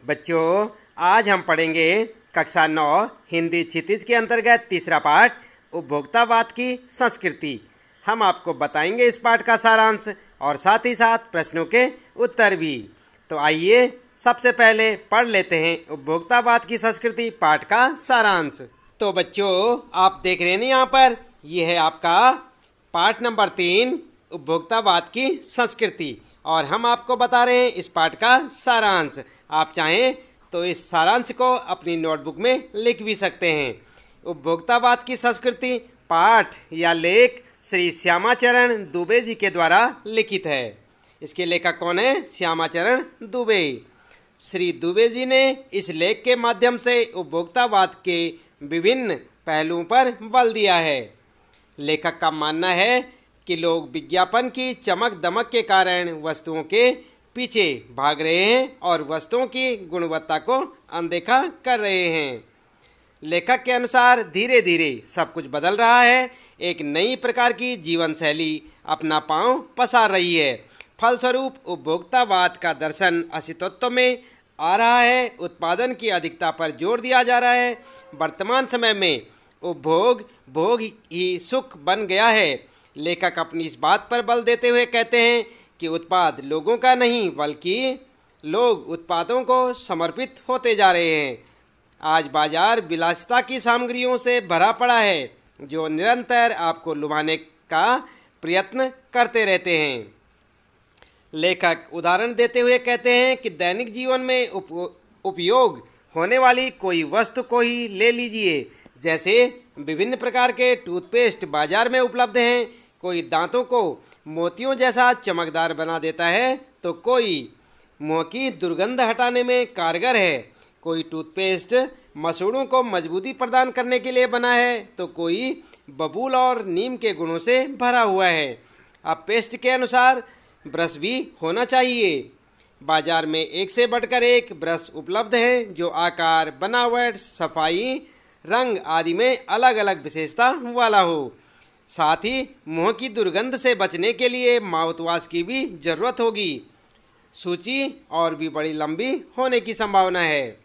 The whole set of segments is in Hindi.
बच्चों, आज हम पढ़ेंगे कक्षा 9 हिंदी क्षितिज के अंतर्गत तीसरा पाठ उपभोक्तावाद की संस्कृति। हम आपको बताएंगे इस पाठ का सारांश और साथ ही साथ प्रश्नों के उत्तर भी। तो आइए सबसे पहले पढ़ लेते हैं उपभोक्तावाद की संस्कृति पाठ का सारांश। तो बच्चों, आप देख रहे हैं यहाँ पर, ये है आपका पाठ नंबर 3 उपभोक्तावाद की संस्कृति और हम आपको बता रहे हैं इस पाठ का सारांश। आप चाहें तो इस सारांश को अपनी नोटबुक में लिख भी सकते हैं। उपभोक्तावाद की संस्कृति पाठ या लेख श्री श्यामाचरण दुबे जी के द्वारा लिखित है। इसके लेखक कौन है? श्यामाचरण दुबे। श्री दुबे जी ने इस लेख के माध्यम से उपभोक्तावाद के विभिन्न पहलुओं पर बल दिया है। लेखक का मानना है कि लोग विज्ञापन की चमक दमक के कारण वस्तुओं के पीछे भाग रहे हैं और वस्तुओं की गुणवत्ता को अनदेखा कर रहे हैं। लेखक के अनुसार धीरे धीरे सब कुछ बदल रहा है। एक नई प्रकार की जीवन शैली अपना पांव पसार रही है। फलस्वरूप उपभोक्तावाद का दर्शन अस्तित्व में आ रहा है। उत्पादन की अधिकता पर जोर दिया जा रहा है। वर्तमान समय में उपभोग भोग ही सुख बन गया है। लेखक अपनी इस बात पर बल देते हुए कहते हैं कि उत्पाद लोगों का नहीं बल्कि लोग उत्पादों को समर्पित होते जा रहे हैं। आज बाजार विलासिता की सामग्रियों से भरा पड़ा है जो निरंतर आपको लुभाने का प्रयत्न करते रहते हैं। लेखक उदाहरण देते हुए कहते हैं कि दैनिक जीवन में उपयोग होने वाली कोई वस्तु को ही ले लीजिए। जैसे विभिन्न प्रकार के टूथपेस्ट बाजार में उपलब्ध हैं। कोई दांतों को मोतियों जैसा चमकदार बना देता है तो कोई मुंह की दुर्गंध हटाने में कारगर है। कोई टूथपेस्ट मसूड़ों को मजबूती प्रदान करने के लिए बना है तो कोई बबूल और नीम के गुणों से भरा हुआ है। अब पेस्ट के अनुसार ब्रश भी होना चाहिए। बाजार में एक से बढ़कर एक ब्रश उपलब्ध हैं जो आकार, बनावट, सफाई, रंग आदि में अलग अलग विशेषता वाला हो। साथ ही मुंह की दुर्गंध से बचने के लिए माउथवॉश की भी जरूरत होगी। सूची और भी बड़ी लंबी होने की संभावना है।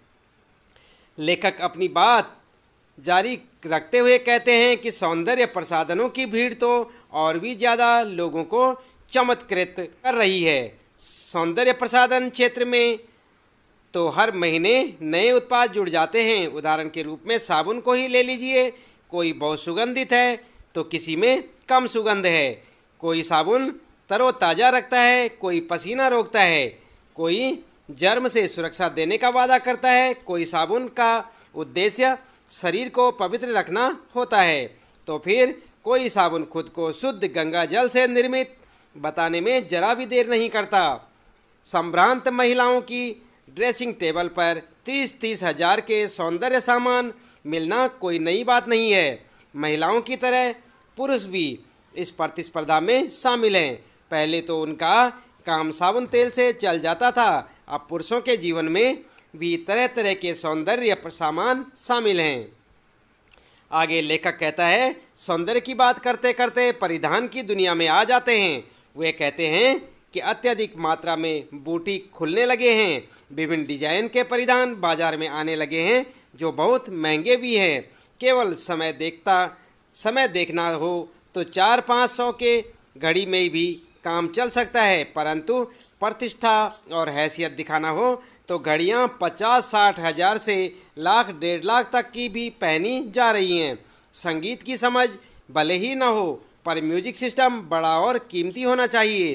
लेखक अपनी बात जारी रखते हुए कहते हैं कि सौंदर्य प्रसाधनों की भीड़ तो और भी ज़्यादा लोगों को चमत्कृत कर रही है। सौंदर्य प्रसाधन क्षेत्र में तो हर महीने नए उत्पाद जुड़ जाते हैं। उदाहरण के रूप में साबुन को ही ले लीजिए। कोई बहुत सुगंधित है तो किसी में कम सुगंध है। कोई साबुन तरोताज़ा रखता है, कोई पसीना रोकता है, कोई जर्म से सुरक्षा देने का वादा करता है। कोई साबुन का उद्देश्य शरीर को पवित्र रखना होता है तो फिर कोई साबुन खुद को शुद्ध गंगा जल से निर्मित बताने में जरा भी देर नहीं करता। संभ्रांत महिलाओं की ड्रेसिंग टेबल पर 30-30 हजार के सौंदर्य सामान मिलना कोई नई बात नहीं है। महिलाओं की तरह पुरुष भी इस प्रतिस्पर्धा में शामिल हैं। पहले तो उनका काम साबुन तेल से चल जाता था, अब पुरुषों के जीवन में भी तरह तरह के सौंदर्य सामान शामिल हैं। आगे लेखक कहता है, सौंदर्य की बात करते करते परिधान की दुनिया में आ जाते हैं। वे कहते हैं कि अत्यधिक मात्रा में बुटीक खुलने लगे हैं। विभिन्न डिजाइन के परिधान बाजार में आने लगे हैं जो बहुत महंगे भी हैं। केवल समय देखना हो तो 400-500 के घड़ी में भी काम चल सकता है, परंतु प्रतिष्ठा और हैसियत दिखाना हो तो घड़ियां 50-60 हजार से लाख 1.5 लाख तक की भी पहनी जा रही हैं। संगीत की समझ भले ही न हो पर म्यूजिक सिस्टम बड़ा और कीमती होना चाहिए।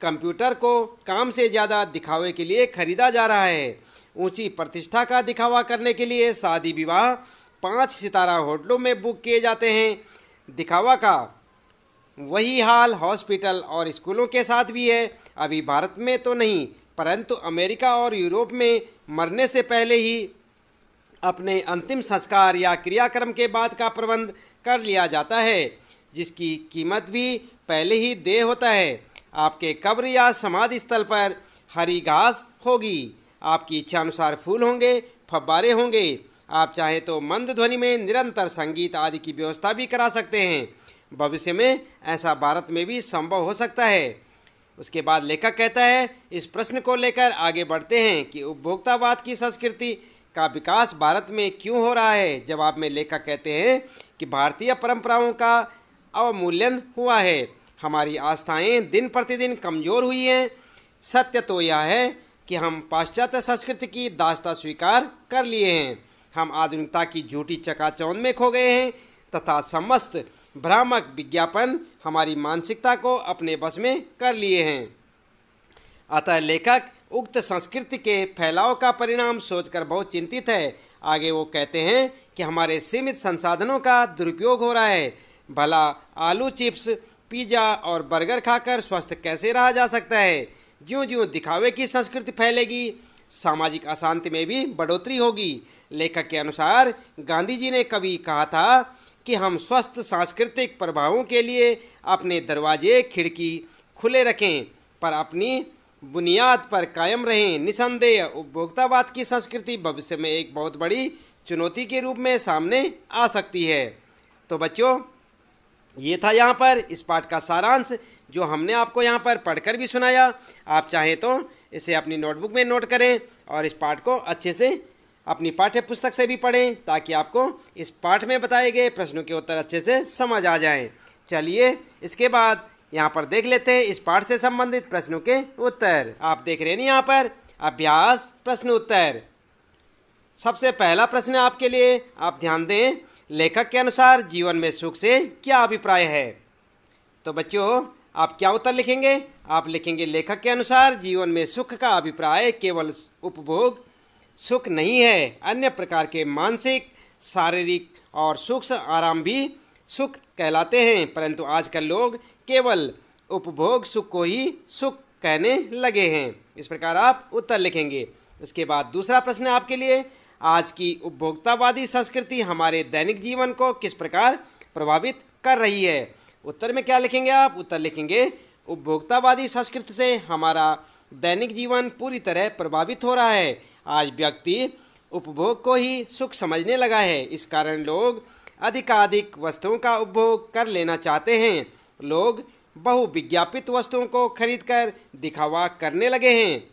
कंप्यूटर को काम से ज़्यादा दिखावे के लिए खरीदा जा रहा है। ऊंची प्रतिष्ठा का दिखावा करने के लिए शादी विवाह 5 सितारा होटलों में बुक किए जाते हैं। दिखावा का वही हाल हॉस्पिटल और स्कूलों के साथ भी है। अभी भारत में तो नहीं परंतु अमेरिका और यूरोप में मरने से पहले ही अपने अंतिम संस्कार या क्रियाक्रम के बाद का प्रबंध कर लिया जाता है जिसकी कीमत भी पहले ही देय होता है। आपके कब्र या समाधि स्थल पर हरी घास होगी। आपकी इच्छा अनुसार फूल होंगे, फव्वारे होंगे। आप चाहें तो मंद ध्वनि में निरंतर संगीत आदि की व्यवस्था भी करा सकते हैं। भविष्य में ऐसा भारत में भी संभव हो सकता है। उसके बाद लेखक कहता है, इस प्रश्न को लेकर आगे बढ़ते हैं कि उपभोक्तावाद की संस्कृति का विकास भारत में क्यों हो रहा है। जवाब में लेखक कहते हैं कि भारतीय परंपराओं का अवमूल्यन हुआ है, हमारी आस्थाएं दिन प्रतिदिन कमज़ोर हुई हैं। सत्य तो यह है कि हम पाश्चात्य संस्कृति की दास्तां स्वीकार कर लिए हैं। हम आधुनिकता की झूठी चकाचौंध में खो गए हैं तथा समस्त भ्रामक विज्ञापन हमारी मानसिकता को अपने बस में कर लिए हैं। अतः लेखक उक्त संस्कृति के फैलाव का परिणाम सोचकर बहुत चिंतित है। आगे वो कहते हैं कि हमारे सीमित संसाधनों का दुरुपयोग हो रहा है। भला आलू चिप्स, पिज़्ज़ा और बर्गर खाकर स्वस्थ कैसे रहा जा सकता है। ज्यों ज्यों दिखावे की संस्कृति फैलेगी, सामाजिक अशांति में भी बढ़ोतरी होगी। लेखक के अनुसार गांधी जी ने कभी कहा था कि हम स्वस्थ सांस्कृतिक प्रभावों के लिए अपने दरवाजे खिड़की खुले रखें, पर अपनी बुनियाद पर कायम रहें। निसंदेह उपभोक्तावाद की संस्कृति भविष्य में एक बहुत बड़ी चुनौती के रूप में सामने आ सकती है। तो बच्चों, ये था यहाँ पर इस पाठ का सारांश जो हमने आपको यहाँ पर पढ़कर भी सुनाया। आप चाहें तो इसे अपनी नोटबुक में नोट करें और इस पाठ को अच्छे से अपनी पाठ्य पुस्तक से भी पढ़ें ताकि आपको इस पाठ में बताए गए प्रश्नों के उत्तर अच्छे से समझ आ जाएं। चलिए इसके बाद यहाँ पर देख लेते हैं इस पाठ से संबंधित प्रश्नों के उत्तर। आप देख रहे हैं यहाँ पर अभ्यास प्रश्न उत्तर। सबसे पहला प्रश्न आपके लिए, आप ध्यान दें, लेखक के अनुसार जीवन में सुख से क्या अभिप्राय है। तो बच्चों, आप क्या उत्तर लिखेंगे। आप लिखेंगे, लेखक के अनुसार जीवन में सुख का अभिप्राय केवल उपभोग सुख नहीं है, अन्य प्रकार के मानसिक, शारीरिक और सूक्ष्म आराम भी सुख कहलाते हैं। परंतु आजकल लोग केवल उपभोग सुख को ही सुख कहने लगे हैं। इस प्रकार आप उत्तर लिखेंगे। इसके बाद दूसरा प्रश्न आपके लिए, आज की उपभोक्तावादी संस्कृति हमारे दैनिक जीवन को किस प्रकार प्रभावित कर रही है। उत्तर में क्या लिखेंगे आप। उत्तर लिखेंगे, उपभोक्तावादी संस्कृति से हमारा दैनिक जीवन पूरी तरह प्रभावित हो रहा है। आज व्यक्ति उपभोग को ही सुख समझने लगा है। इस कारण लोग अधिकाधिक वस्तुओं का उपभोग कर लेना चाहते हैं। लोग बहुविज्ञापित वस्तुओं को खरीदकर दिखावा करने लगे हैं।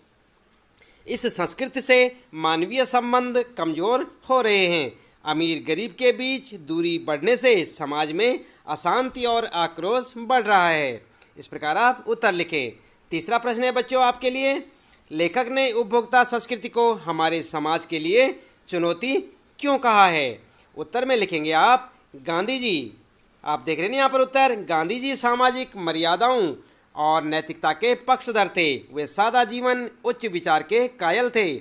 इस संस्कृति से मानवीय संबंध कमजोर हो रहे हैं। अमीर गरीब के बीच दूरी बढ़ने से समाज में अशांति और आक्रोश बढ़ रहा है। इस प्रकार आप उत्तर लिखें। तीसरा प्रश्न है बच्चों आपके लिए, लेखक ने उपभोक्ता संस्कृति को हमारे समाज के लिए चुनौती क्यों कहा है। उत्तर में लिखेंगे आप, गांधी जी। आप देख रहे हैं यहाँ पर उत्तर, गांधी जी सामाजिक मर्यादाओं और नैतिकता के पक्षधर थे। वे सादा जीवन, उच्च विचार के कायल थे।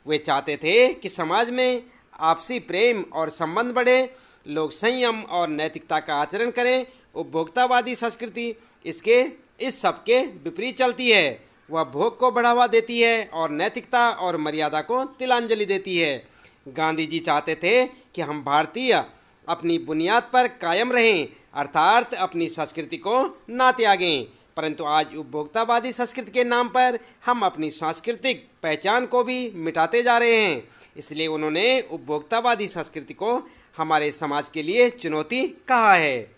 वे चाहते थे कि समाज में आपसी प्रेम और संबंध बढ़े, लोग संयम और नैतिकता का आचरण करें। उपभोक्तावादी संस्कृति इस सब के विपरीत चलती है। वह भोग को बढ़ावा देती है और नैतिकता और मर्यादा को तिलांजलि देती है। गांधी जी चाहते थे कि हम भारतीय अपनी बुनियाद पर कायम रहें, अर्थात अपनी संस्कृति को ना त्यागें। परंतु आज उपभोक्तावादी संस्कृति के नाम पर हम अपनी सांस्कृतिक पहचान को भी मिटाते जा रहे हैं। इसलिए उन्होंने उपभोक्तावादी संस्कृति को हमारे समाज के लिए चुनौती कहा है।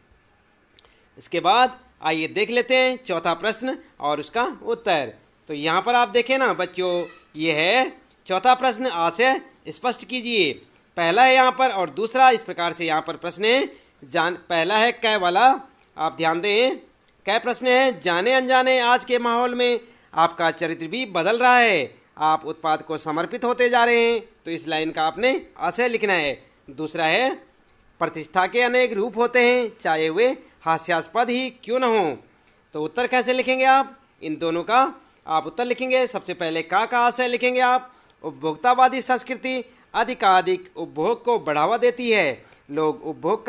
इसके बाद आइए देख लेते हैं चौथा प्रश्न और उसका उत्तर। तो यहाँ पर आप देखें ना बच्चों, ये है चौथा प्रश्न। आशय स्पष्ट कीजिए। पहला है यहाँ पर और दूसरा इस प्रकार से यहाँ पर प्रश्न है। पहला है कै वाला, आप ध्यान दें। कै प्रश्न है, जाने अनजाने आज के माहौल में आपका चरित्र भी बदल रहा है। आप उत्पाद को समर्पित होते जा रहे हैं। तो इस लाइन का आपने आशय लिखना है। दूसरा है, प्रतिष्ठा के अनेक रूप होते हैं, चाहे वे हास्यास्पद ही क्यों न हो। तो उत्तर कैसे लिखेंगे आप। इन दोनों का आप उत्तर लिखेंगे। सबसे पहले का आशय लिखेंगे आप। उपभोक्तावादी संस्कृति अधिकाधिक उपभोग को बढ़ावा देती है। लोग उपभोग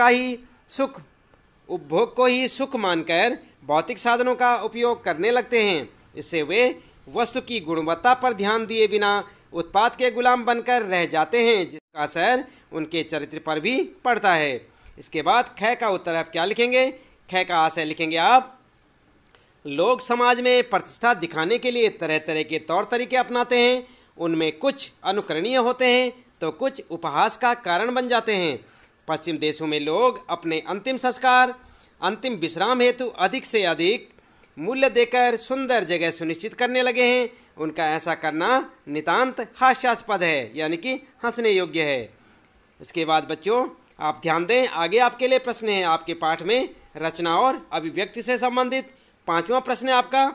को ही सुख मानकर भौतिक साधनों का उपयोग करने लगते हैं। इससे वे वस्तु की गुणवत्ता पर ध्यान दिए बिना उत्पाद के गुलाम बनकर रह जाते हैं, जिसका असर उनके चरित्र पर भी पड़ता है। इसके बाद ख का उत्तर आप क्या लिखेंगे। ख का आशय लिखेंगे आप, लोग समाज में प्रतिष्ठा दिखाने के लिए तरह तरह के तौर तरीके अपनाते हैं। उनमें कुछ अनुकरणीय होते हैं तो कुछ उपहास का कारण बन जाते हैं। पश्चिम देशों में लोग अपने अंतिम संस्कार, अंतिम विश्राम हेतु अधिक से अधिक मूल्य देकर सुंदर जगह सुनिश्चित करने लगे हैं। उनका ऐसा करना नितांत हास्यास्पद है, यानी कि हंसने योग्य है। इसके बाद बच्चों आप ध्यान दें, आगे आपके लिए प्रश्न है आपके पाठ में रचना और अभिव्यक्ति से संबंधित। 5वां प्रश्न है आपका,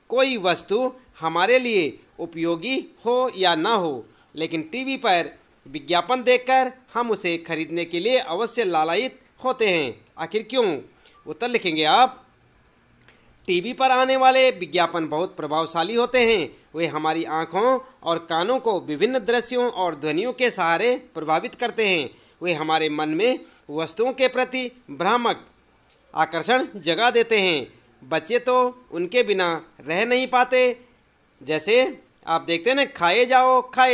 कोई वस्तु हमारे लिए उपयोगी हो या ना हो, लेकिन टीवी पर विज्ञापन देखकर हम उसे खरीदने के लिए अवश्य लालायित होते हैं, आखिर क्यों? उत्तर लिखेंगे आप। टीवी पर आने वाले विज्ञापन बहुत प्रभावशाली होते हैं। वे हमारी आँखों और कानों को विभिन्न दृश्यों और ध्वनियों के सहारे प्रभावित करते हैं। वे हमारे मन में वस्तुओं के प्रति भ्रामक आकर्षण जगा देते हैं। बच्चे तो उनके बिना रह नहीं पाते। जैसे आप देखते हैं ना, खाए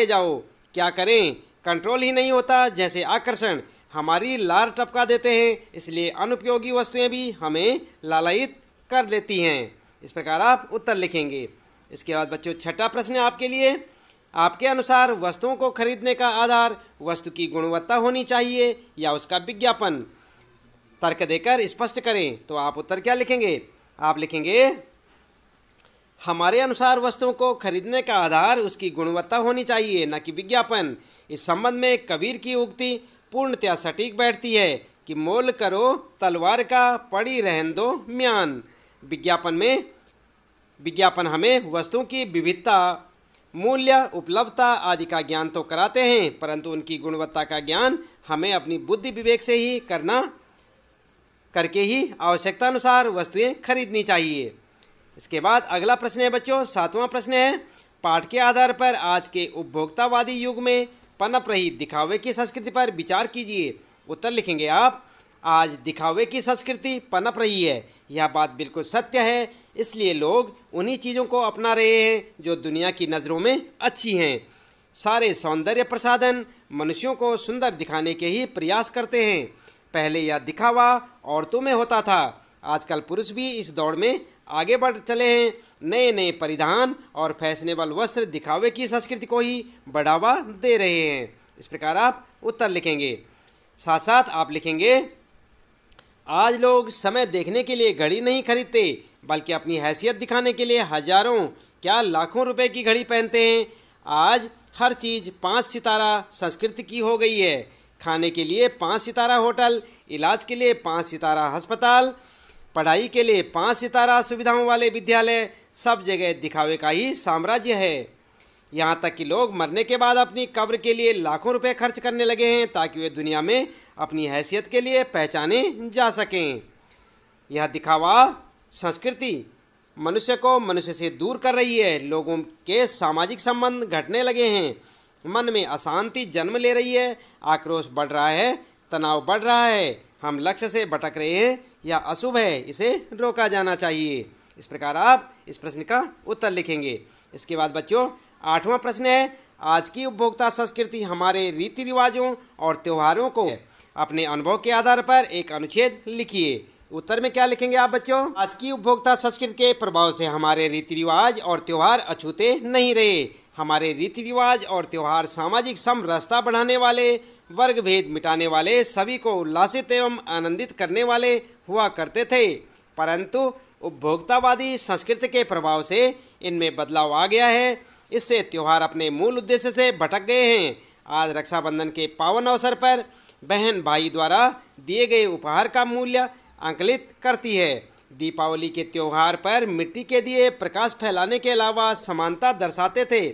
जाओ, क्या करें, कंट्रोल ही नहीं होता। जैसे आकर्षण हमारी लार टपका देते हैं, इसलिए अनुपयोगी वस्तुएं भी हमें लालायित कर लेती हैं। इस प्रकार आप उत्तर लिखेंगे। इसके बाद बच्चों 6ठा प्रश्न आपके लिए, आपके अनुसार वस्तुओं को खरीदने का आधार वस्तु की गुणवत्ता होनी चाहिए या उसका विज्ञापन? तर्क देकर स्पष्ट करें। तो आप उत्तर क्या लिखेंगे? आप लिखेंगे हमारे अनुसार वस्तुओं को खरीदने का आधार उसकी गुणवत्ता होनी चाहिए, न कि विज्ञापन। इस संबंध में कबीर की उक्ति पूर्णतया सटीक बैठती है कि मोल करो तलवार का, पड़ी रहन दो म्यान। विज्ञापन हमें वस्तुओं की विविधता, मूल्य, उपलब्धता आदि का ज्ञान तो कराते हैं, परंतु उनकी गुणवत्ता का ज्ञान हमें अपनी बुद्धि विवेक से ही करके ही आवश्यकता अनुसार वस्तुएं खरीदनी चाहिए। इसके बाद अगला प्रश्न है बच्चों 7वां प्रश्न है, पाठ के आधार पर आज के उपभोक्तावादी युग में पनप रही दिखावे की संस्कृति पर विचार कीजिए। उत्तर लिखेंगे आप। आज दिखावे की संस्कृति पनप रही है, यह बात बिल्कुल सत्य है। इसलिए लोग उन्हीं चीज़ों को अपना रहे हैं जो दुनिया की नज़रों में अच्छी हैं। सारे सौंदर्य प्रसाधन मनुष्यों को सुंदर दिखाने के ही प्रयास करते हैं। पहले यह दिखावा औरतों में होता था, आजकल पुरुष भी इस दौड़ में आगे बढ़ चले हैं। नए नए परिधान और फैशनेबल वस्त्र दिखावे की संस्कृति को ही बढ़ावा दे रहे हैं। इस प्रकार आप उत्तर लिखेंगे। साथ साथ आप लिखेंगे, आज लोग समय देखने के लिए घड़ी नहीं खरीदते, बल्कि अपनी हैसियत दिखाने के लिए हजारों क्या लाखों रुपए की घड़ी पहनते हैं। आज हर चीज़ 5 सितारा संस्कृति की हो गई है। खाने के लिए 5 सितारा होटल, इलाज के लिए 5 सितारा अस्पताल, पढ़ाई के लिए 5 सितारा सुविधाओं वाले विद्यालय, सब जगह दिखावे का ही साम्राज्य है। यहाँ तक कि लोग मरने के बाद अपनी कब्र के लिए लाखों रुपए खर्च करने लगे हैं, ताकि वे दुनिया में अपनी हैसियत के लिए पहचाने जा सकें। यह दिखावा संस्कृति मनुष्य को मनुष्य से दूर कर रही है। लोगों के सामाजिक संबंध घटने लगे हैं, मन में अशांति जन्म ले रही है, आक्रोश बढ़ रहा है, तनाव बढ़ रहा है। हम लक्ष्य से भटक रहे हैं, यह अशुभ है, इसे रोका जाना चाहिए। इस प्रकार आप इस प्रश्न का उत्तर लिखेंगे। इसके बाद बच्चों 8वां प्रश्न है, आज की उपभोक्ता संस्कृति हमारे रीति रिवाजों और त्योहारों को अपने अनुभव के आधार पर एक अनुच्छेद लिखिए। उत्तर में क्या लिखेंगे आप बच्चों? आज की उपभोक्ता संस्कृति के प्रभाव से हमारे रीति रिवाज और त्यौहार अछूते नहीं रहे। हमारे रीति रिवाज और त्यौहार सामाजिक समरसता बढ़ाने वाले, वर्ग भेद मिटाने वाले, सभी को उल्लासित एवं आनंदित करने वाले हुआ करते थे, परंतु उपभोक्तावादी संस्कृति के प्रभाव से इनमें बदलाव आ गया है। इससे त्यौहार अपने मूल उद्देश्य से भटक गए हैं। आज रक्षाबंधन के पावन अवसर पर बहन भाई द्वारा दिए गए उपहार का मूल्य आंकलित करती है। दीपावली के त्यौहार पर मिट्टी के दिए प्रकाश फैलाने के अलावा समानता दर्शाते थे,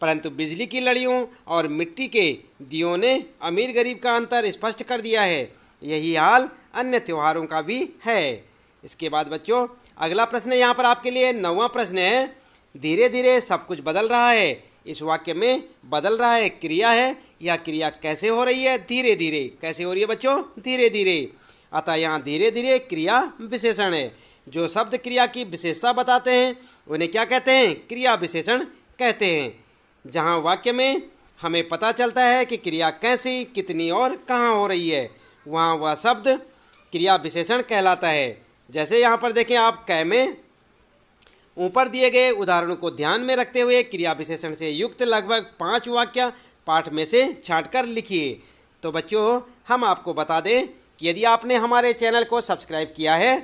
परंतु बिजली की लड़ियों और मिट्टी के दियों ने अमीर गरीब का अंतर स्पष्ट कर दिया है। यही हाल अन्य त्योहारों का भी है। इसके बाद बच्चों अगला प्रश्न यहाँ पर आपके लिए 9वां प्रश्न है, धीरे धीरे सब कुछ बदल रहा है। इस वाक्य में बदल रहा है क्रिया है, यह क्रिया कैसे हो रही है? धीरे धीरे। कैसे हो रही है बच्चों? धीरे धीरे। अतः यहाँ धीरे धीरे क्रिया विशेषण है। जो शब्द क्रिया की विशेषता बताते हैं उन्हें क्या कहते हैं? क्रिया विशेषण कहते हैं। जहाँ वाक्य में हमें पता चलता है कि क्रिया कैसी, कितनी और कहाँ हो रही है, वहाँ वह शब्द क्रिया विशेषण कहलाता है। जैसे यहाँ पर देखें आप, कै में ऊपर दिए गए उदाहरणों को ध्यान में रखते हुए क्रिया विशेषण से युक्त लगभग 5 वाक्य पाठ में से छांटकर लिखिए। तो बच्चों हम आपको बता दें कि यदि आपने हमारे चैनल को सब्सक्राइब किया है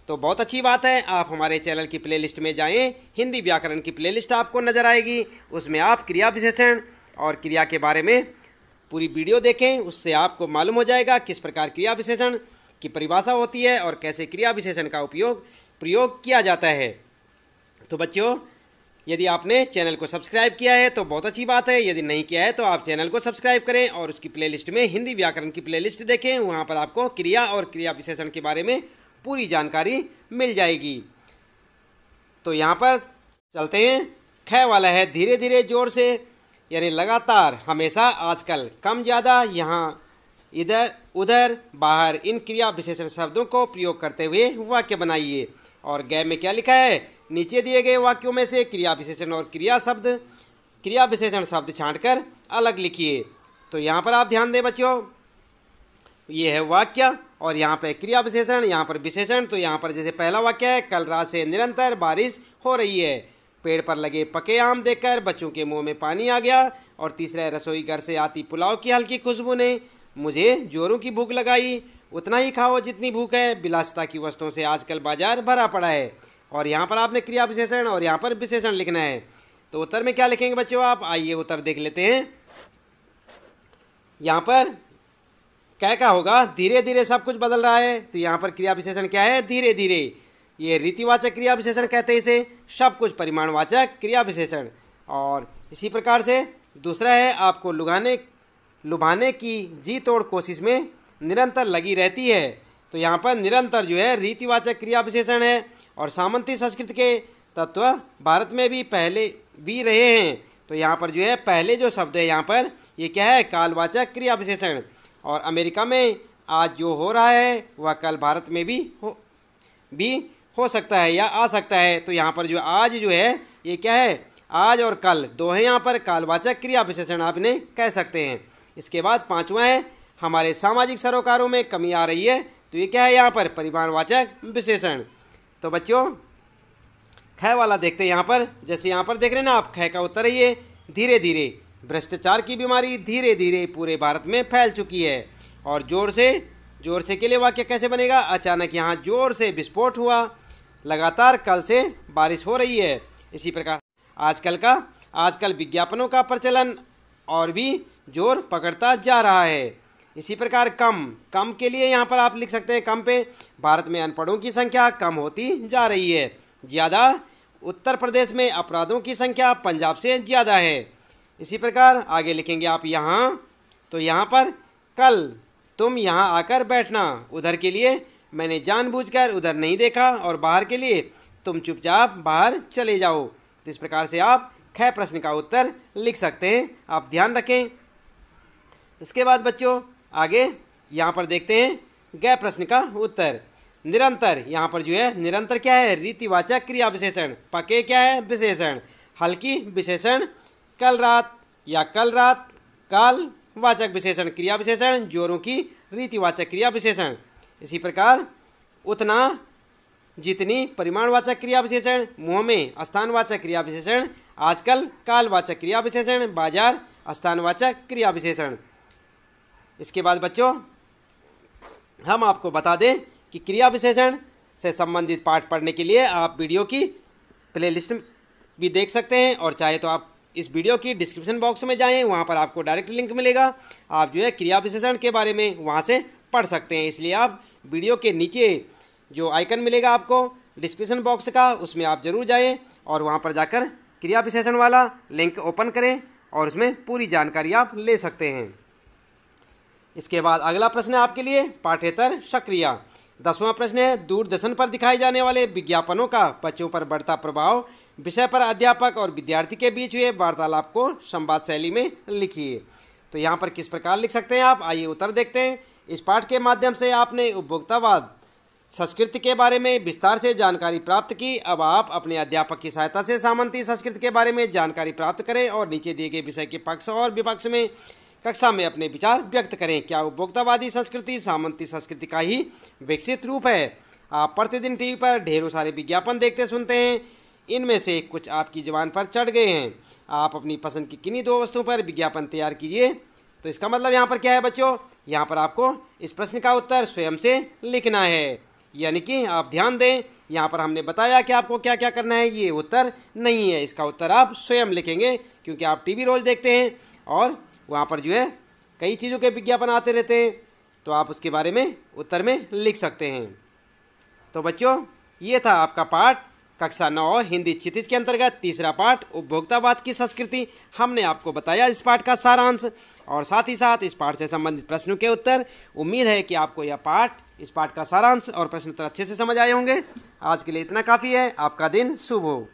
तो बहुत अच्छी बात है, आप हमारे चैनल की प्लेलिस्ट में जाएं, हिंदी व्याकरण की प्लेलिस्ट आपको नज़र आएगी। उसमें आप क्रिया विशेषण और क्रिया के बारे में पूरी वीडियो देखें, उससे आपको मालूम हो जाएगा किस प्रकार क्रिया विशेषण की परिभाषा होती है और कैसे क्रिया विशेषण का प्रयोग किया जाता है। तो बच्चों, यदि आपने चैनल को सब्सक्राइब किया है तो बहुत अच्छी बात है, यदि नहीं किया है तो आप चैनल को सब्सक्राइब करें और उसकी प्लेलिस्ट में हिंदी व्याकरण की प्लेलिस्ट देखें। वहाँ पर आपको क्रिया और क्रिया विशेषण के बारे में पूरी जानकारी मिल जाएगी। तो यहाँ पर चलते हैं। ख वाला है धीरे धीरे, जोर से, यानी लगातार, हमेशा, आजकल, कम ज़्यादा, यहाँ, इधर, उधर, बाहर, इन क्रिया विशेषण शब्दों को प्रयोग करते हुए वाक्य बनाइए। और गै में क्या लिखा है, नीचे दिए गए वाक्यों में से क्रिया विशेषण और क्रिया विशेषण शब्द छांटकर अलग लिखिए। तो यहाँ पर आप ध्यान दें बच्चों, ये है वाक्य और यहाँ पे क्रिया विशेषण, यहाँ पर विशेषण। तो यहाँ पर जैसे पहला वाक्य है, कल रात से निरंतर बारिश हो रही है। पेड़ पर लगे पके आम देखकर बच्चों के मुंह में पानी आ गया। और तीसरा है, रसोई घर से आती पुलाव की हल्की खुशबू ने मुझे जोरों की भूख लगाई। उतना ही खाओ जितनी भूख है, विलासिता की वस्तुओं से आजकल बाजार भरा पड़ा है। और यहाँ पर आपने क्रिया विशेषण और यहाँ पर विशेषण लिखना है। तो उत्तर में क्या लिखेंगे बच्चों आप, आइए उत्तर देख लेते हैं। यहाँ पर क्या होगा, धीरे धीरे सब कुछ बदल रहा है। तो यहाँ पर क्रिया विशेषण क्या है, धीरे धीरे। ये रीतिवाचक क्रिया विशेषण कहते हैं इसे, सब कुछ परिमाणवाचक क्रिया विशेषण। और इसी प्रकार से दूसरा है, आपको लुभाने की जी तोड़ कोशिश में निरंतर लगी रहती है। तो यहाँ पर निरंतर जो है रीतिवाचक क्रिया विशेषण है। और सामंती संस्कृत के तत्व भारत में भी पहले भी रहे हैं। तो यहाँ पर जो है पहले जो शब्द है यहाँ पर, ये क्या है, कालवाचक क्रिया विशेषण। और अमेरिका में आज जो हो रहा है वह कल भारत में भी हो सकता है या आ सकता है। तो यहाँ पर जो आज जो है ये क्या है, आज और कल दो हैं, यहाँ पर कालवाचक क्रिया विशेषण आपने कह सकते हैं। इसके बाद पांचवा है, हमारे सामाजिक सरोकारों में कमी आ रही है। तो ये क्या है, यहाँ पर परिमाणवाचक विशेषण। तो बच्चों, ख वाला देखते हैं। यहाँ पर जैसे यहाँ पर देख रहे हैं ना आप, ख का उत्तर है ये धीरे धीरे। भ्रष्टाचार की बीमारी धीरे धीरे पूरे भारत में फैल चुकी है। और जोर से के लिए वाक्य कैसे बनेगा, अचानक यहाँ जोर से विस्फोट हुआ। लगातार कल से बारिश हो रही है। इसी प्रकार आजकल विज्ञापनों का प्रचलन और भी जोर पकड़ता जा रहा है। इसी प्रकार कम के लिए यहाँ पर आप लिख सकते हैं, कम पे, भारत में अनपढ़ों की संख्या कम होती जा रही है। ज़्यादा, उत्तर प्रदेश में अपराधों की संख्या पंजाब से ज़्यादा है। इसी प्रकार आगे लिखेंगे आप यहाँ। तो यहाँ पर कल तुम यहाँ आकर बैठना, उधर के लिए मैंने जानबूझकर उधर नहीं देखा, और बाहर के लिए तुम चुपचाप बाहर चले जाओ। तो इस प्रकार से आप ख प्रश्न का उत्तर लिख सकते हैं, आप ध्यान रखें। इसके बाद बच्चों आगे यहाँ पर देखते हैं ग प्रश्न का उत्तर। निरंतर, यहाँ पर जो है निरंतर क्या है, रीतिवाचक क्रिया विशेषण। पके क्या है, विशेषण। हल्की विशेषण, कल रात या कल रात। काल वाचक विशेषण क्रिया विशेषण, जोरों की रीतिवाचक क्रिया विशेषण। इसी प्रकार उतना, जितनी परिमाणवाचक क्रिया विशेषण। मुँह में स्थानवाचक क्रिया विशेषण। आजकल कालवाचक क्रिया विशेषण। बाजार स्थानवाचक क्रिया विशेषण। इसके बाद बच्चों हम आपको बता दें कि क्रिया विशेषण से संबंधित पाठ पढ़ने के लिए आप वीडियो की प्लेलिस्ट भी देख सकते हैं, और चाहे तो आप इस वीडियो की डिस्क्रिप्शन बॉक्स में जाएं, वहां पर आपको डायरेक्ट लिंक मिलेगा। आप जो है क्रिया विशेषण के बारे में वहां से पढ़ सकते हैं। इसलिए आप वीडियो के नीचे जो आइकन मिलेगा आपको डिस्क्रिप्शन बॉक्स का, उसमें आप ज़रूर जाएँ और वहाँ पर जाकर क्रिया विशेषण वाला लिंक ओपन करें और उसमें पूरी जानकारी आप ले सकते हैं। इसके बाद अगला प्रश्न है आपके लिए, पाठ्येतर सक्रिया। 10वां प्रश्न है, दूरदर्शन पर दिखाए जाने वाले विज्ञापनों का बच्चों पर बढ़ता प्रभाव विषय पर अध्यापक और विद्यार्थी के बीच हुए वार्तालाप को संवाद शैली में लिखिए। तो यहाँ पर किस प्रकार लिख सकते हैं आप, आइए उत्तर देखते हैं। इस पाठ के माध्यम से आपने उपभोक्तावाद संस्कृति के बारे में विस्तार से जानकारी प्राप्त की। अब आप अपने अध्यापक की सहायता से सामंती संस्कृति के बारे में जानकारी प्राप्त करें और नीचे दिए गए विषय के पक्ष और विपक्ष में कक्षा में अपने विचार व्यक्त करें। क्या उपभोक्तावादी संस्कृति सामंती संस्कृति का ही विकसित रूप है? आप प्रतिदिन टीवी पर ढेरों सारे विज्ञापन देखते सुनते हैं, इनमें से कुछ आपकी जुबान पर चढ़ गए हैं। आप अपनी पसंद की किन्हीं 2 वस्तुओं पर विज्ञापन तैयार कीजिए। तो इसका मतलब यहाँ पर क्या है बच्चों, यहाँ पर आपको इस प्रश्न का उत्तर स्वयं से लिखना है। यानी कि आप ध्यान दें, यहाँ पर हमने बताया कि आपको क्या क्या करना है, ये उत्तर नहीं है, इसका उत्तर आप स्वयं लिखेंगे, क्योंकि आप टीवी रोज देखते हैं और वहाँ पर जो है कई चीज़ों के विज्ञापन आते रहते हैं, तो आप उसके बारे में उत्तर में लिख सकते हैं। तो बच्चों, ये था आपका पाठ कक्षा 9 हिंदी क्षितिज के अंतर्गत तीसरा पाठ उपभोक्तावाद की संस्कृति। हमने आपको बताया इस पाठ का सारांश और साथ ही साथ इस पाठ से संबंधित प्रश्नों के उत्तर। उम्मीद है कि आपको यह पाठ, इस पाठ का सारांश और प्रश्न उत्तर अच्छे से समझ आए होंगे। आज के लिए इतना काफ़ी है। आपका दिन शुभ हो।